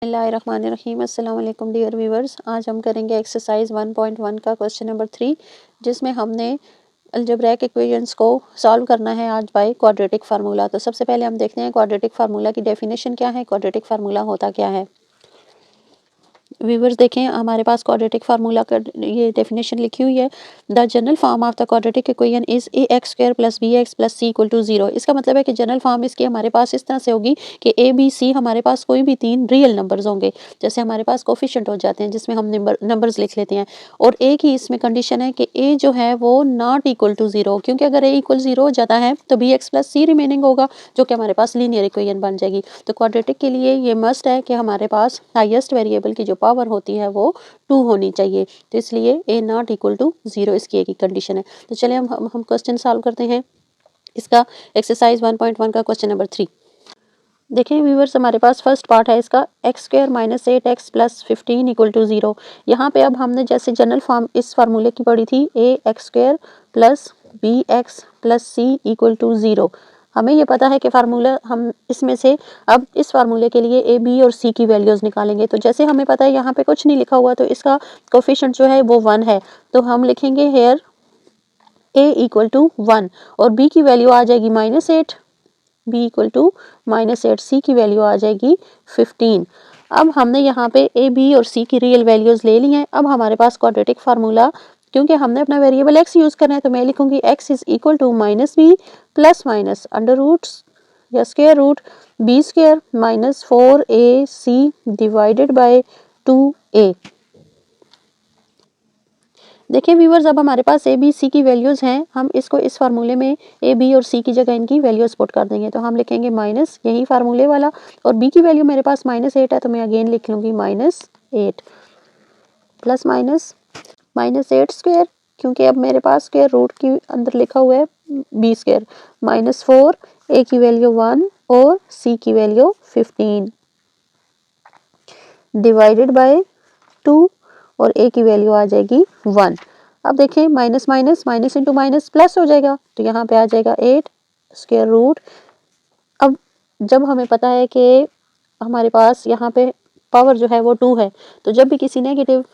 बिस्मिल्लाहिर्रहमानिर्रहीम अस्सलाम वालेकुम डियर व्यूवर्स। आज हम करेंगे एक्सरसाइज 1.1 का क्वेश्चन नंबर 3, जिसमें हमने अलजेब्रिक इक्वेशंस को सॉल्व करना है आज बाय क्वाड्रेटिक फार्मूला। तो सबसे पहले हम देखते हैं क्वाड्रेटिक फार्मूला की डेफिनेशन क्या है, क्वाड्रेटिक फार्मूला होता क्या है। व्यूवर्स देखें, हमारे पास क्वाड्रेटिक फार्मूला का ये डेफिनेशन लिखी हुई है। The general form of the quadratic equation is a x square plus b x plus c equal to 0। इसका मतलब है कि जनरल फॉर्म इसकी हमारे पास इस तरह से होगी कि ए बी सी हमारे पास कोई भी तीन रियल नंबर्स होंगे, जैसे हमारे पास कोफिशिएंट हो जाते हैं जिसमें हम नंबर्स लिख लेते हैं। और एक ही इसमें कंडीशन है कि ए जो है वो नॉट इक्वल टू 0, क्योंकि अगर ए इक्वल 0 हो जाता है तो बी एक्स प्लस सी रिमेनिंग होगा, जो कि हमारे पास लीनियर इक्वेशन बन जाएगी। तो क्वाड्रेटिक के लिए ये मस्ट है कि हमारे पास हाईएस्ट वेरिएबल की जो पावर होती है वो 2 होनी चाहिए। तो इसलिए a नॉट इक्वल टू 0 इसकी एक ही कंडीशन है। तो चलिए हम क्वेश्चन सॉल्व करते हैं इसका। एक्सरसाइज 1.1 का क्वेश्चन नंबर 3 देखें व्यूवर्स, हमारे पास फर्स्ट पार्ट है इसका x square minus 8x plus 15 equal to 0। यहाँ पे अब हमने जैसे जनरल फॉर्म इस फार्मूले की पढ़ी थी, a x square plus b x plus c equal to 0। हमें ये पता है कि फार्मूला हम इसमें से अब इस फार्मूले के लिए ए बी और सी की वैल्यूज़ निकालेंगे। तो जैसे हमें पता है यहाँ पे कुछ नहीं लिखा हुआ, तो इसका कोफिशिएंट जो है वो 1 है, तो हम लिखेंगे हेयर ए इक्वल टू 1 और बी की वैल्यू आ जाएगी -8, बी इक्वल टू -8, सी की वैल्यू आ जाएगी 15। अब हमने यहाँ पे ए बी और सी की रियल वैल्यूज़ ले ली हैं। अब हमारे पास क्वाड्रेटिक फार्मूला, क्योंकि हमने अपना वेरिएबल एक्स यूज़ करना है, तो मैं लिखूंगी x is equal to minus b plus minus under roots या square root b square minus 4ac divided by 2a। देखिए व्यूवर्स, अब हमारे पास ए बी सी की वैल्यूज़ हैं, हम इसको इस फार्मूले में ए बी और सी की जगह इनकी वैल्यूज़ पुट कर देंगे। तो हम लिखेंगे माइनस यही फार्मूले वाला, और बी की वैल्यू मेरे पास -8 है, तो मैं अगेन लिख लूँगी -8 प्लस -8 स्क्वायर, क्योंकि अब मेरे पास स्क्वायर रूट की अंदर लिखा हुआ है बी स्क्वायर -4, ए की वैल्यू 1 और सी की वैल्यू 15 डिवाइडेड बाय 2 और ए की वैल्यू आ जाएगी 1। अब देखें minus minus minus into minus plus हो जाएगा, तो यहाँ पे आ जाएगा 8 स्क्वायर रूट। अब जब हमें पता है कि हमारे पास यहाँ पे पावर जो है वो 2 है, तो जब भी किसी नेगेटिव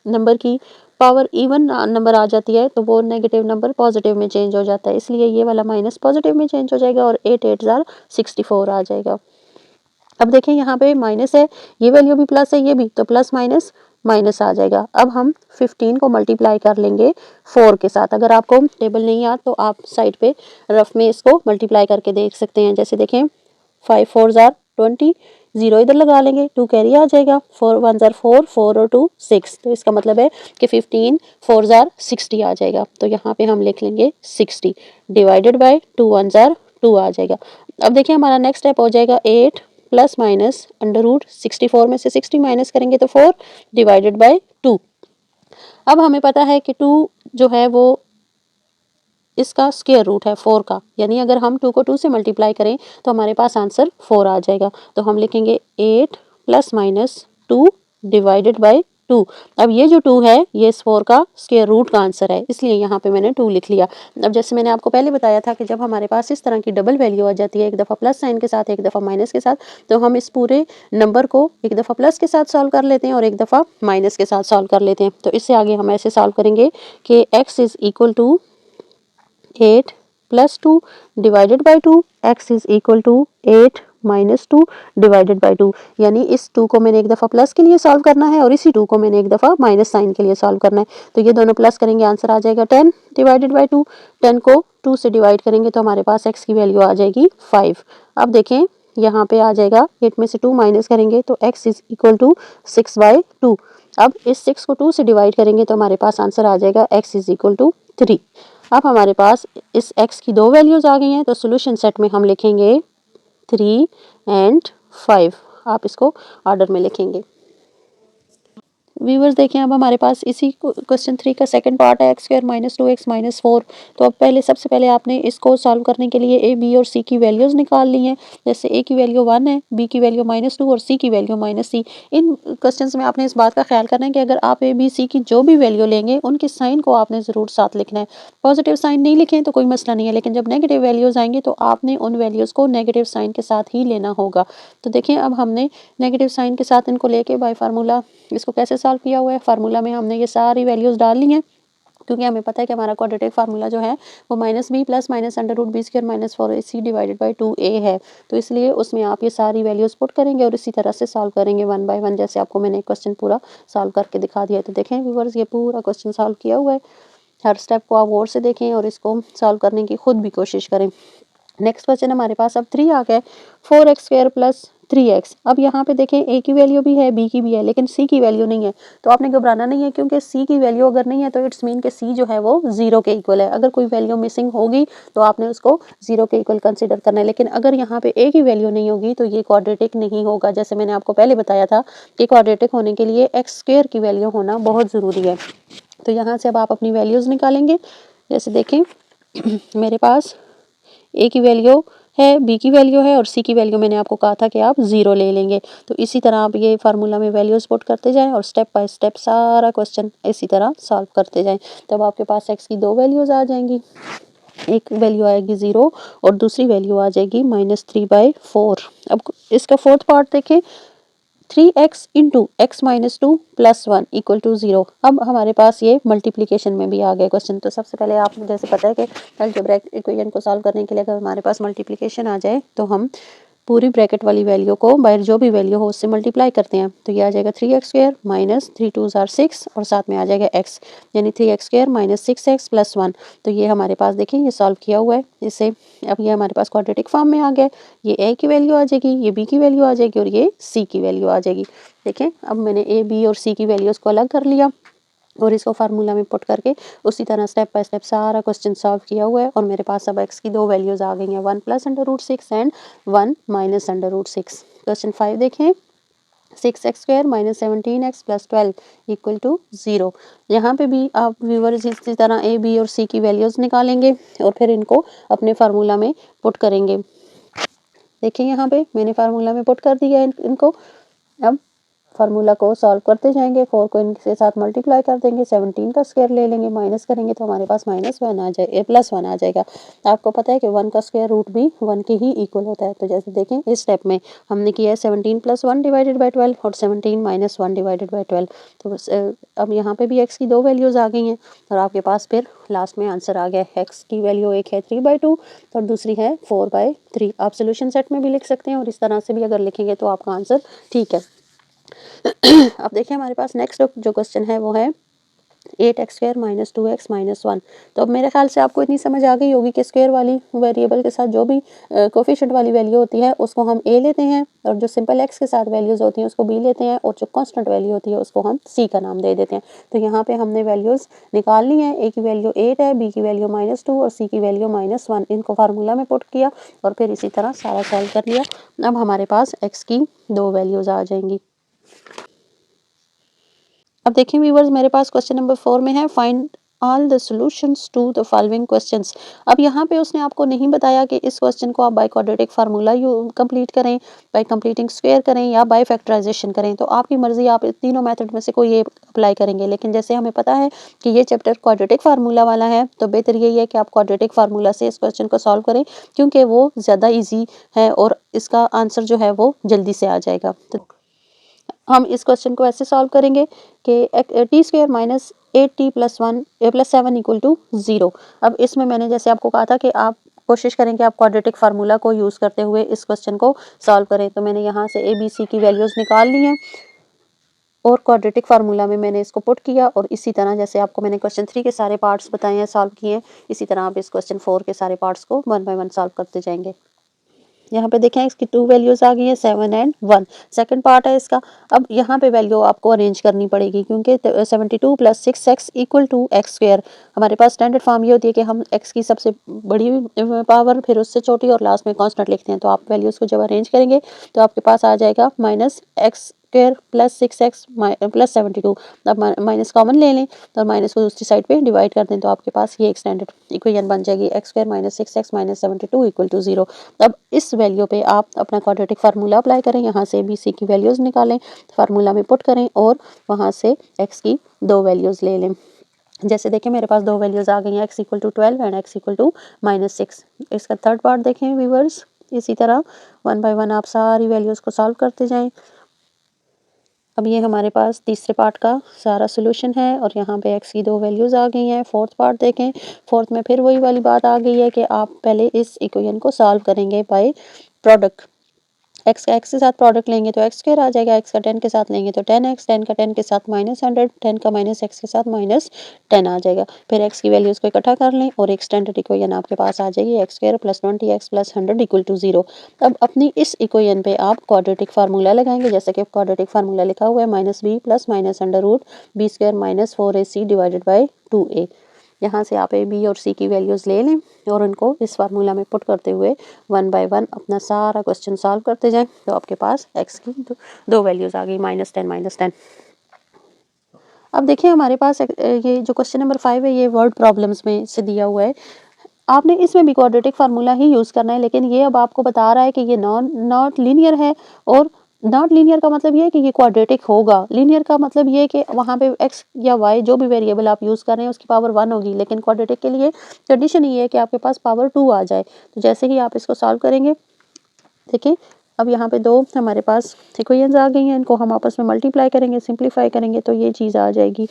नंबर की पावर इवन नंबर आ जाती है तो वो नेगेटिव नंबर पॉजिटिव में चेंज हो जाता है, इसलिए ये वाला माइनस पॉजिटिव में चेंज हो जाएगा और 8 8 64 आ जाएगा। अब देखें यहाँ पे माइनस है, ये वैल्यू भी प्लस है, ये भी, तो प्लस माइनस माइनस आ जाएगा। अब हम 15 को मल्टीप्लाई कर लेंगे 4 के साथ। अगर आपको टेबल नहीं याद तो आप साइड पे रफ में इसको मल्टीप्लाई करके देख सकते हैं। जैसे देखें 5 4 20, 0 इधर लगा लेंगे, 2 कैरी आ जाएगा, 4 1 4, 4 और 2 6, तो इसका मतलब है कि 15 4 60 आ जाएगा। तो यहाँ पे हम लिख लेंगे 60 डिवाइडेड बाय 2 1 2 आ जाएगा। अब देखिए हमारा नेक्स्ट स्टेप हो जाएगा 8 प्लस माइनस अंडर रूट 64 में से 60 माइनस करेंगे तो 4 डिवाइडेड बाय 2। अब हमें पता है कि 2 जो है वो इसका स्क्वायर रूट है 4 का, यानी अगर हम 2 को 2 से मल्टीप्लाई करें तो हमारे पास आंसर 4 आ जाएगा। तो हम लिखेंगे 8 प्लस माइनस 2 डिवाइडेड बाय 2। अब ये जो 2 है ये इस 4 का स्क्वायर रूट का आंसर है, इसलिए यहाँ पे मैंने 2 लिख लिया। अब जैसे मैंने आपको पहले बताया था कि जब हमारे पास इस तरह की डबल वैल्यू आ जाती है, एक दफ़ा प्लस साइन के साथ एक दफ़ा माइनस के साथ, तो हम इस पूरे नंबर को एक दफ़ा प्लस के साथ सॉल्व कर लेते हैं और एक दफ़ा माइनस के साथ सॉल्व कर लेते हैं। तो इससे आगे हम ऐसे सॉल्व करेंगे कि x is equal to 8 plus 2 divided by 2, x is equal to 8 minus 2 divided by 2, यानी इस 2 को मैंने एक दफ़ा प्लस के लिए सॉल्व करना है और इसी 2 को मैंने एक दफ़ा माइनस साइन के लिए सॉल्व करना है। तो ये दोनों प्लस करेंगे, आंसर आ जाएगा 10 डिवाइडेड बाई 2। 10 को 2 से डिवाइड करेंगे तो हमारे पास x की वैल्यू आ जाएगी 5। अब देखें यहाँ पे आ जाएगा 8 में से 2 माइनस करेंगे तो x इज इक्वल टू 6/2। अब इस 6 को 2 से डिवाइड करेंगे तो हमारे पास आंसर आ जाएगा x इज इक्वल टू 3। अब हमारे पास इस x की 2 वैल्यूज़ आ गई हैं, तो सॉल्यूशन सेट में हम लिखेंगे 3 और 5। आप इसको ऑर्डर में लिखेंगे। व्यूवर्स देखें अब हमारे पास इसी क्वेश्चन 3 का सेकंड पार्ट है, x square minus 2x minus 4। तो अब पहले सबसे पहले आपने इसको सॉल्व करने के लिए ए बी और सी की वैल्यूज़ निकाल ली हैं। जैसे ए की वैल्यू 1 है, बी की वैल्यू -2 और सी की वैल्यू -c। इन क्वेश्चंस में आपने इस बात का ख्याल करना है कि अगर आप ए बी सी की जो भी वैल्यू लेंगे उनके साइन को आपने ज़रूर साथ लिखना है। पॉजिटिव साइन नहीं लिखें तो कोई मसला नहीं है, लेकिन जब नेगेटिव वैल्यूज़ आएंगी तो आपने उन वैल्यूज़ को नेगेटिव साइन के साथ ही लेना होगा। तो देखिए अब हमने नेगेटिव साइन के साथ इनको लेके बाय फार्मूला इसको कैसे सॉल्व किया हुआ है। फार्मूला में हमने ये सारी वैल्यूज़ डाल ली हैं, क्योंकि हमें पता है कि हमारा क्वाड्रेटिक फार्मूला जो है वो -b plus -√b² - 4ac divided by 2a है। तो इसलिए उसमें आप ये सारी वैल्यूज़ पुट करेंगे और इसी तरह से सॉल्व करेंगे 1 बाय 1, जैसे आपको मैंने क्वेश्चन पूरा सॉल्व करके दिखा दिया है। तो देखें व्यूअर्स, ये पूरा क्वेश्चन सॉल्व किया हुआ है। हर स्टेप को आप गौर से देखें और इसको सॉल्व करने की खुद भी कोशिश करें। नेक्स्ट क्वेश्चन हमारे पास अब 3 आ गया, 4x² प्लस 3x। अब यहाँ पे देखें a की वैल्यू भी है, b की भी है, लेकिन c की वैल्यू नहीं है। तो आपने घबराना नहीं है, क्योंकि c की वैल्यू अगर नहीं है तो इट्स मीन कि c जो है वो 0 के इक्वल है। अगर कोई वैल्यू मिसिंग होगी तो आपने उसको 0 के इक्वल कंसीडर करना है, लेकिन अगर यहाँ पे a की वैल्यू नहीं होगी तो ये क्वाड्रेटिक नहीं होगा। जैसे मैंने आपको पहले बताया था कि क्वाड्रेटिक होने के लिए x² की वैल्यू होना बहुत ज़रूरी है। तो यहाँ से अब आप अपनी वैल्यूज़ निकालेंगे। जैसे देखें मेरे पास a की वैल्यू है, b की वैल्यू है और c की वैल्यू मैंने आपको कहा था कि आप 0 ले लेंगे। तो इसी तरह आप ये फार्मूला में वैल्यूज़ पुट करते जाएं और स्टेप बाय स्टेप सारा क्वेश्चन इसी तरह सॉल्व करते जाएं। तब आपके पास x की 2 वैल्यूज़ आ जाएंगी, एक वैल्यू आएगी 0 और दूसरी वैल्यू आ जाएगी -3/4। अब इसका फोर्थ पार्ट देखें, 3x into x minus 2 plus 1 equal to 0। अब हमारे पास ये मल्टीप्लिकेशन में भी आ गया क्वेश्चन। तो सबसे पहले आपको जैसे पता है कि अलजेब्रिक इक्वेशन को सॉल्व करने के लिए अगर हमारे पास मल्टीप्लिकेशन आ जाए तो हम पूरी ब्रैकेट वाली वैल्यू को बाहर जो भी वैल्यू हो उससे मल्टीप्लाई करते हैं। तो ये आ जाएगा 3x² माइनस 3 2 आर 6 और साथ में आ जाएगा x, यानी 3x² माइनस 6x प्लस 1। तो ये हमारे पास देखें ये सॉल्व किया हुआ है इससे। अब ये हमारे पास क्वाड्रेटिक फॉर्म में आ गया। ये a की वैल्यू आ जाएगी, ये b की वैल्यू आ जाएगी और ये c की वैल्यू आ जाएगी। देखें अब मैंने a b और c की वैल्यूज़ को अलग कर लिया और इसको फार्मूला में पुट करके उसी तरह स्टेप बाय स्टेप सारा क्वेश्चन सॉल्व किया हुआ है। और मेरे पास अब x की 2 वैल्यूज़ आ गई हैं, 1 प्लस √6 एंड 1 माइनस √6। क्वेश्चन 5 देखें, 6x² minus 17x plus 12 equal to 0। यहाँ पे भी आप व्यूअर्स इसी तरह a b और c की वैल्यूज़ निकालेंगे और फिर इनको अपने फार्मूला में पुट करेंगे। देखें यहाँ पे मैंने फार्मूला में पुट कर दिया है इनको। अब फार्मूला को सॉल्व करते जाएंगे, 4 को इनके साथ मल्टीप्लाई कर देंगे, 17 का स्क्वायर ले लेंगे, माइनस करेंगे तो हमारे पास -1 आ जाए प्लस 1 आ जाएगा। आपको पता है कि 1 का स्क्वायर रूट भी 1 के ही इक्वल होता है। तो जैसे देखें इस स्टेप में हमने किया है 17 + 1 डिवाइडेड बाई 12 और 17 - 1 डिवाइडेड बाई 12। तो अब यहाँ पे भी x की 2 वैल्यूज़ आ गई हैं और आपके पास फिर लास्ट में आंसर आ गया। x की वैल्यू एक है 3/2 और दूसरी है 4/3। आप सोल्यूशन सेट में भी लिख सकते हैं और इस तरह से भी अगर लिखेंगे तो आपका आंसर ठीक है। अब देखिए हमारे पास नेक्स्ट जो क्वेश्चन है वो है 8x² माइनस 2x माइनस 1। तो अब मेरे ख्याल से आपको इतनी समझ आ गई होगी कि स्क्वायर वाली वेरिएबल के साथ जो भी कोफिशिएंट वाली वैल्यू होती है उसको हम a लेते हैं और जो सिंपल x के साथ वैल्यूज़ होती हैं उसको b लेते हैं और जो कांस्टेंट वैल्यू होती है उसको हम c का नाम दे देते हैं। तो यहाँ पे हमने वैल्यूज़ निकाल ली हैं, a की वैल्यू 8 है, b की वैल्यू -2 और c की वैल्यू -1। इनको फार्मूला में पुट किया और फिर इसी तरह सारा सॉल्व कर लिया। अब हमारे पास x की 2 वैल्यूज़ आ जाएंगी। अब देखिए व्यूअर्स मेरे पास क्वेश्चन नंबर 4 में है, find all the solutions to the following questions. अब यहाँ पे उसने आपको नहीं बताया कि इस क्वेश्चन को आप बाय क्वाड्रेटिक फार्मूला कंप्लीट करें, बाय कंप्लीटिंग स्क्वायर करें या बाय फैक्टराइजेशन करें। तो आपकी मर्जी, आप तीनों मेथड में से कोई ये अप्लाई करेंगे। लेकिन जैसे हमें पता है कि ये चैप्टर क्वाड्रेटिक फार्मूला वाला है तो बेहतर यही है कि आप क्वाड्रेटिक फार्मूला से इस क्वेश्चन को सॉल्व करें, क्योंकि वो ज़्यादा ईजी है और इसका आंसर जो है वो जल्दी से आ जाएगा। तो हम इस क्वेश्चन को ऐसे सॉल्व करेंगे कि t² minus 8t plus 7 equal to 0। अब इसमें मैंने जैसे आपको कहा था कि आप कोशिश करें कि आप क्वाड्रेटिक फार्मूला को यूज़ करते हुए इस क्वेश्चन को सॉल्व करें। तो मैंने यहाँ से a b c की वैल्यूज़ निकाल ली हैं और क्वाड्रेटिक फार्मूला में मैंने इसको पुट किया और इसी तरह जैसे आपको मैंने क्वेश्चन 3 के सारे पार्ट्स बताए हैं, सॉल्व किए हैं, इसी तरह आप इस क्वेश्चन 4 के सारे पार्ट्स को 1 बाय 1 सॉल्व करते जाएंगे। यहाँ पे देखें इसकी 2 वैल्यूज़ आ गई हैं, 7 एंड 1। सेकंड पार्ट है इसका। अब यहाँ पे वैल्यू आपको अरेंज करनी पड़ेगी, क्योंकि 72 + 6x इक्वल टू x²। हमारे पास स्टैंडर्ड फॉर्म ये होती है कि हम x की सबसे बड़ी पावर फिर उससे छोटी और लास्ट में कांस्टेंट लिखते हैं। तो आप वैल्यूज़ को जब अरेंज करेंगे तो आपके पास आ जाएगा -x square plus 6x plus 72। अब माइनस कॉमन ले लें तो माइनस को दूसरी साइड पे डिवाइड कर दें तो आपके पास ये एक्सटेंडेड इक्वेशन बन जाएगी x square minus 6x minus 72 equal to 0। अब इस वैल्यू पे आप अपना क्वाड्रेटिक फार्मूला अप्लाई करें, यहाँ से बी सी की वैल्यूज़ निकालें, फार्मूला में पुट करें और वहाँ से एक्स की दो वैल्यूज़ ले लें। जैसे देखें मेरे पास दो वैल्यूज़ आ गई हैं, x equal to 12 and x equal to -6। इसका थर्ड पार्ट देखें व्यूवर्स, इसी तरह वन बाय वन आप सारी वैल्यूज़ को सॉल्व करते जाएं। अब ये हमारे पास तीसरे पार्ट का सारा सोल्यूशन है और यहाँ पे x की दो वैल्यूज़ आ गई हैं। फोर्थ पार्ट देखें, फोर्थ में फिर वही वाली बात आ गई है कि आप पहले इस इक्वेशन को सॉल्व करेंगे बाय प्रोडक्ट। x का x के साथ प्रोडक्ट लेंगे तो x स्क्वायर आ जाएगा, x का 10 के साथ लेंगे तो 10x, 10 का 10 के साथ -100, 10 का माइनस x के साथ -10 आ जाएगा। फिर x की वैल्यूज़ को इकट्ठा कर लें और एक स्टैंडर्ड इक्वेशन आपके पास आ जाएगी x square plus 20x plus 100 equal to 0। अब अपनी इस इक्वेशन पे आप क्वाड्रेटिक फार्मूला लगाएंगे, जैसे कि क्वाड्रेटिक फार्मूला लिखा हुआ है -b plus minus under root b square minus 4ac divided by 2a। यहाँ से आप ए बी और सी की वैल्यूज़ ले लें और उनको इस फार्मूला में पुट करते हुए वन बाय वन अपना सारा क्वेश्चन सॉल्व करते जाएं तो आपके पास एक्स की दो वैल्यूज़ आ गई -10 अब देखिए हमारे पास ये जो क्वेश्चन नंबर 5 है ये वर्ड प्रॉब्लम्स में से दिया हुआ है। आपने इसमें भी क्वाड्रेटिक फार्मूला ही यूज़ करना है, लेकिन ये अब आपको बता रहा है कि ये नॉट लीनियर है और नॉट लीनियर का मतलब ये है कि ये क्वाड्रेटिक होगा। लीनियर का मतलब ये है कि वहाँ पे x या y जो भी वेरिएबल आप यूज़ कर रहे हैं उसकी पावर 1 होगी, लेकिन क्वाड्रेटिक के लिए कंडीशन ये है कि आपके पास पावर 2 आ जाए। तो जैसे ही आप इसको सॉल्व करेंगे, देखिए अब यहाँ पे दो हमारे पास इक्वेशंस आ गई हैं, इनको हम आपस में मल्टीप्लाई करेंगे, सिंप्लीफाई करेंगे तो ये चीज़ आ जाएगी।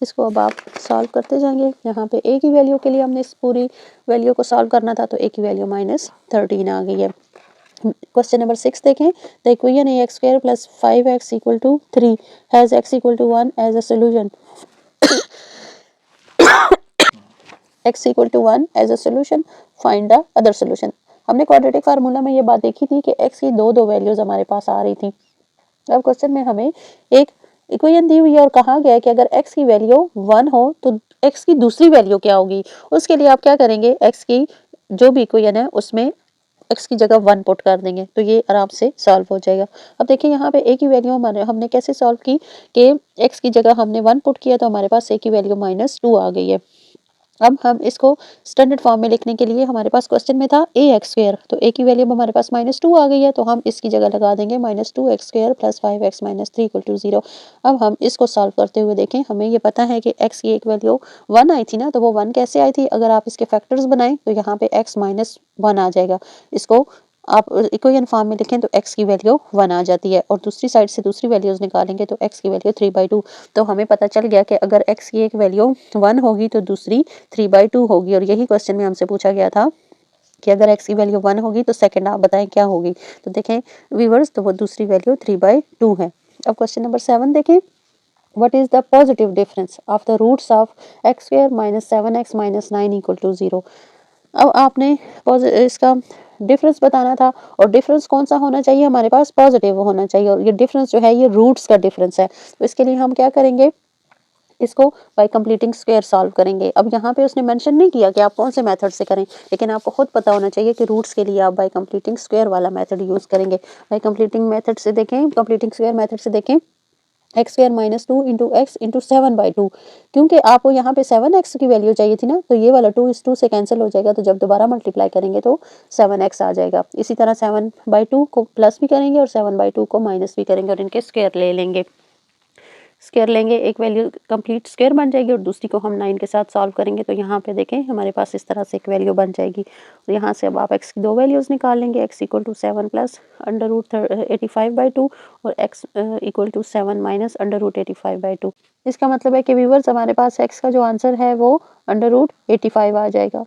इसको अब आप सॉल्व करते जाएंगे। यहाँ पे a की वैल्यू के लिए हमने इस पूरी वैल्यू को सॉल्व करना था तो a की वैल्यू -13 आ गई है। क्वेश्चन नंबर 6 देखें, the equation ax square plus 5x equal to 3 has x equal to 1 as a solution. x equal to 1 as a solution, find the other solution. हमने quadratic formula में ये बात देखी थी कि x की दो वैल्यूज़ हमारे पास आ रही थी। अब क्वेश्चन में हमें एक इक्वेशन दी हुई है और कहा गया है कि अगर x की वैल्यू 1 हो तो x की दूसरी वैल्यू क्या होगी। उसके लिए आप क्या करेंगे, x की जो भी इक्वेशन है उसमें x की जगह 1 पुट कर देंगे तो ये आराम से सॉल्व हो जाएगा। अब देखिए यहाँ पे a की वैल्यू हमने कैसे सॉल्व की कि x की जगह हमने 1 पुट किया तो हमारे पास a की वैल्यू -2 आ गई है। अब हम इसको स्टैंडर्ड फॉर्म में लिखने के लिए हमारे पास क्वेश्चन में था a एक्स स्क्वायर, तो a की वैल्यू हमारे पास -2 आ गई है तो हम इसकी जगह लगा देंगे -2x square plus 5x minus 3 equal to 0। अब हम इसको सॉल्व करते हुए देखें, हमें ये पता है कि x की एक वैल्यू 1 आई थी ना, तो वो 1 कैसे आई थी, अगर आप इसके फैक्टर्स बनाएं तो यहाँ पे x -1 आ जाएगा। इसको आप इक्वेशन फॉर्म में लिखें तो x की वैल्यू 1 आ जाती है और दूसरी साइड से दूसरी वैल्यूज़ निकालेंगे तो x की वैल्यू 3/2। तो हमें पता चल गया कि अगर x की एक वैल्यू 1 होगी तो दूसरी 3/2 होगी और यही क्वेश्चन में हमसे पूछा गया था कि अगर x की वैल्यू 1 होगी तो सेकंड आप बताएं क्या होगी। तो देखें व्यूअर्स, तो वो दूसरी वैल्यू 3/2 है। अब क्वेश्चन नंबर 7 देखें, what is the positive difference of the roots of x square minus 7x minus 9 equal to 0। अब आपने इसका डिफरेंस बताना था और डिफरेंस कौन सा होना चाहिए, हमारे पास पॉजिटिव होना चाहिए और ये डिफरेंस जो है ये रूट्स का डिफरेंस है। तो इसके लिए हम क्या करेंगे, इसको बाय कंप्लीटिंग स्क्वायर सॉल्व करेंगे। अब यहाँ पे उसने मेंशन नहीं किया कि आप कौन से मेथड से करें, लेकिन आपको खुद पता होना चाहिए कि रूट्स के लिए आप बाय कंप्लीटिंग स्क्वायर वाला मेथड यूज़ करेंगे। बाय कंप्लीटिंग मेथड से देखें, कंप्लीटिंग स्क्वायर मेथड से देखें x square -2 into x into 7/2, क्योंकि आपको यहाँ पे 7x की वैल्यू चाहिए थी ना, तो ये वाला 2 इस 2 से कैंसिल हो जाएगा, तो जब दोबारा मल्टीप्लाई करेंगे तो 7x आ जाएगा। इसी तरह 7/2 को प्लस भी करेंगे और 7/2 को माइनस भी करेंगे और इनके स्क्वायर ले लेंगे। स्क्वायर लेंगे, एक वैल्यू कंप्लीट स्क्वायर बन जाएगी और दूसरी को हम 9 के साथ सॉल्व करेंगे तो यहाँ पे देखें हमारे पास इस तरह से एक वैल्यू बन जाएगी। और यहाँ से अब आप x की दो वैल्यूज़ निकाल लेंगे, x equal to 7 plus under root 85/2 और x equal to 7 minus under root 85/2। इसका मतलब है कि व्यूअर्स हमारे पास x का जो आंसर है वो अंडर रूट 85 आ जाएगा।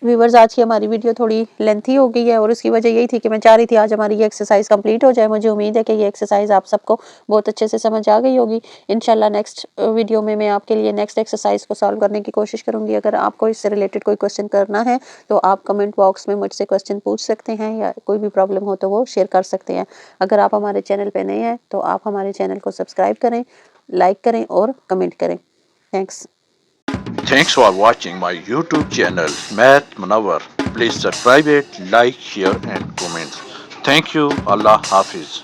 व्यूवर्स, आज की हमारी वीडियो थोड़ी लेंथी हो गई है और उसकी वजह यही थी कि मैं चाह रही थी आज हमारी ये एक्सरसाइज कंप्लीट हो जाए। मुझे उम्मीद है कि ये एक्सरसाइज आप सबको बहुत अच्छे से समझ आ गई होगी। इंशाल्लाह नेक्स्ट वीडियो में मैं आपके लिए नेक्स्ट एक्सरसाइज को सॉल्व करने की कोशिश करूँगी। अगर आपको इससे रिलेटेड कोई क्वेश्चन करना है तो आप कमेंट बॉक्स में मुझसे क्वेश्चन पूछ सकते हैं या कोई भी प्रॉब्लम हो तो वो शेयर कर सकते हैं। अगर आप हमारे चैनल पर नए हैं तो आप हमारे चैनल को सब्सक्राइब करें, लाइक करें और कमेंट करें। Thanks for watching my YouTube channel Math Munawar. Please subscribe it, like, share and comment. Thank you. Allah Hafiz.